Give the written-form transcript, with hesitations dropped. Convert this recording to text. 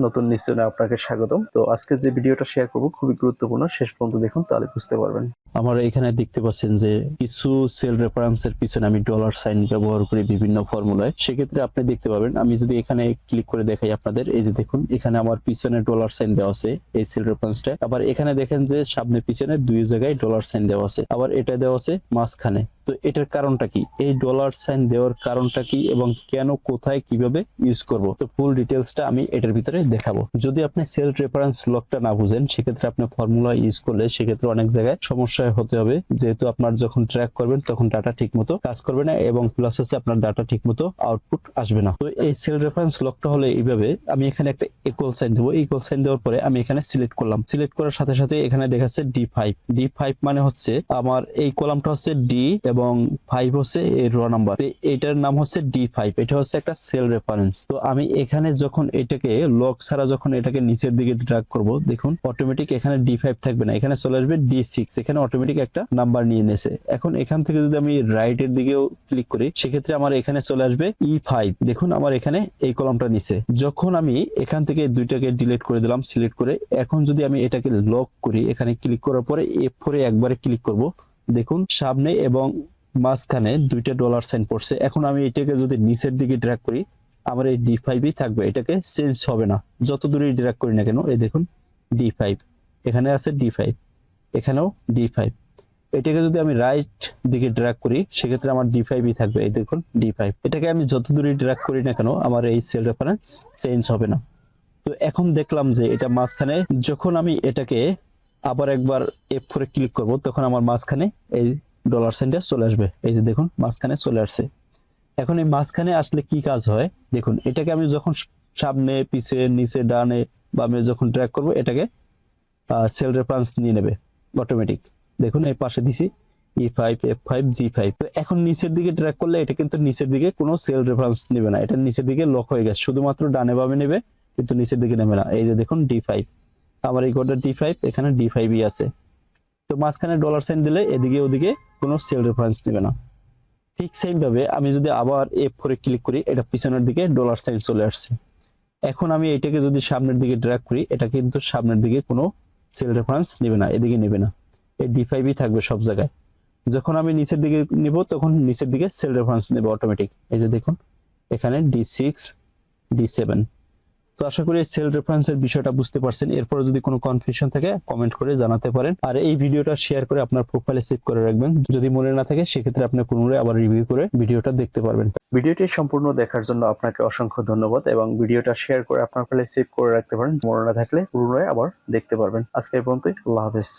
নতুন নিশ্চয় আপনাকে স্বাগতম। তো আজকে যে ভিডিওটা শেয়ার করব খুবই গুরুত্বপূর্ণ, শেষ পর্যন্ত দেখুন তাহলে বুঝতে পারবেন। আমার এখানে দেখতে পাচ্ছেন যে কিছু সেল রেফারেন্সের পিছনে আমি ডলার সাইন ব্যবহার করি বিভিন্ন ফর্মুলায়। সেক্ষেত্রে আপনি দেখতে পাবেন, আমি যদি এখানে ক্লিক করে দেখাই আপনাদের, এই যে দেখুন এখানে আমার পিছনে ডলার সাইন দেওয়া আছে এই সেল রেফারেন্সটা। আবার এখানে দেখেন যে সামনে পিছনে দুই জায়গায় ডলার সাইন দেওয়া আছে, আবার এটা দেওয়া আছে মাঝখানে। তো এটার কারণটা কি, এই ডলার সাইন দেওয়ার কারণটা কি এবং কেন, কোথায়, কিভাবে ইউজ করব, তো ফুল ডিটেলসটা আমি এটার ভিতরে দেখাবো। যদি আপনি সেল রেফারেন্স লকটা না বুঝেন, সেক্ষেত্রে আপনি ফর্মুলা ইউজ করলে সেক্ষেত্রে অনেক জায়গায় সমস্যা হতে হবে, যেহেতু আপনার যখন ট্র্যাক করবেন তখন ডাটা ঠিকমতো কাজ করবে না এবং প্লাস হচ্ছে আপনার ডাটা ঠিকমতো আউটপুট আসবে না। তো এই সেল রেফারেন্স লকটা হলে এইভাবে, আমি এখানে একটা ইকুয়াল সাইন দেবো। ইকুয়াল সাইন দেওয়ার পরে আমি এখানে সিলেক্ট করলাম। সিলেক্ট করার সাথে সাথে এখানে দেখাচ্ছে D5। D5 মানে হচ্ছে আমার এই কলামটা হচ্ছে ডি এবং 5 হচ্ছে এই র নাম্বার। এটার নাম হচ্ছে D5। এটা হচ্ছে একটা সেল রেফারেন্স। তো আমি এখানে যখন এটাকে লক ছাড়া যখন এটাকে নিচের দিকে ড্র্যাগ করব, দেখুন অটোমেটিক এখানে D5 থাকবে না, এখানে চলে আসবে D6। এখানে অটোমেটিক একটা নাম্বার নিয়ে নেছে। এখন এখান থেকে যদি আমি রাইটের দিকেও ক্লিক করি, সেক্ষেত্রে আমার এখানে চলে আসবে E5। দেখুন আমার এখানে এই কলামটা নিচে। যখন আমি এখান থেকে দুইটাকে ডিলিট করে দিলাম সিলেক্ট করে, এখন যদি আমি এটাকে লক করি, এখানে ক্লিক করার পরে F4 এ একবারে ক্লিক করব, দেখুন সামনে এবং মাঝখানে দুইটা ডলার সাইন পড়ছে। এখন আমি এটাকে যদি নিচের দিকে ড্র্যাগ করি, আমার এই D5ই থাকবে, এটাকে চেঞ্জ হবে না যত দূরেই ড্র্যাগ করি না কেন। এই দেখুন D5, এখানে আছে D5, এখানেও D5। এটাকে যদি আমি রাইট দিকে ড্র্যাগ করি, সেক্ষেত্রে আমার D5ই থাকবে, এই দেখুন D5। এটাকে আমি যত দূরে ড্র্যাগ করি না কেন, আমার এই সেল রেফারেন্স চেঞ্জ হবে না। তো এখন দেখলাম যে এটা মাঝখানে, যখন আমি এটাকে আবার একবার F4 এ ক্লিক করব, তখন আমার মাঝখানে এই ডলার সাইনটা চলে আসবে। এই যে দেখুন মাঝখানে চলে আসছে। এখন এই মাঝখানে আসলে কি কাজ হয় দেখুন, এটাকে আমি যখন সামনে পিছে নিচে ডানে বামে যখন ড্র্যাগ করব, এটাকে সেল রেফারেন্স নিয়ে নেবে অটোমেটিক। দেখুন এই পাশে দিছি E5 F5 G5। তো এখন নিচের দিকে ড্র্যাগ করলে এটা কিন্তু নিচের দিকে কোনো সেল রেফারেন্স নেবে না, এটা নিচের দিকে লক হয়ে গেছে, শুধুমাত্র ডানে বামে নেবে কিন্তু নিচের দিকে নেবে না। এই যে দেখুন D5, আমার এই কোডটা D5, এখানে D5ই আছে। তো মাঝখানে ডলার সাইন দিলে এদিকে ওদিকে কোনো সেল রেফারেন্স নেবে না। ঠিক সেম ভাবে আমি যদি আবার F4 এ ক্লিক করি, এটা পিছনের দিকে ডলার সাইন চলে আসছে। এখন আমি এটাকে যদি সামনের দিকে ড্র্যাগ করি, এটা কিন্তু সামনের দিকে কোনো সেল রেফারেন্স নেবে না, এদিকে নেবে না, এই D5ই থাকবে সব জায়গায়। যখন আমি নিচের দিকে নিব, তখন নিচের দিকে সেল রেফারেন্স নেবে অটোমেটিক। এই যে দেখুন এখানে D6 D7। তো আশা করি সেল রেফারেন্সের বিষয়টা বুঝতে পারছেন। এরপরে যদি কোনো কনফিউশন থাকে কমেন্ট করে জানাতে পারেন, আর এই ভিডিওটা শেয়ার করে আপনার প্রোফাইলে সেভ করে রাখবেন। যদি মনে না থাকে সেক্ষেত্রে আপনি পুনরায় আবার রিভিউ করে ভিডিওটা দেখতে পারবেন। ভিডিওটি সম্পূর্ণ দেখার জন্য আপনাকে অসংখ্য ধন্যবাদ এবং ভিডিওটা শেয়ার করে আপনার প্রোফাইলে সেভ করে রাখতে পারেন। মনে না থাকলে পুনরায় আবার দেখতে পারবেন। আজকে এই পর্যন্তই, আল্লাহ হাফেজ।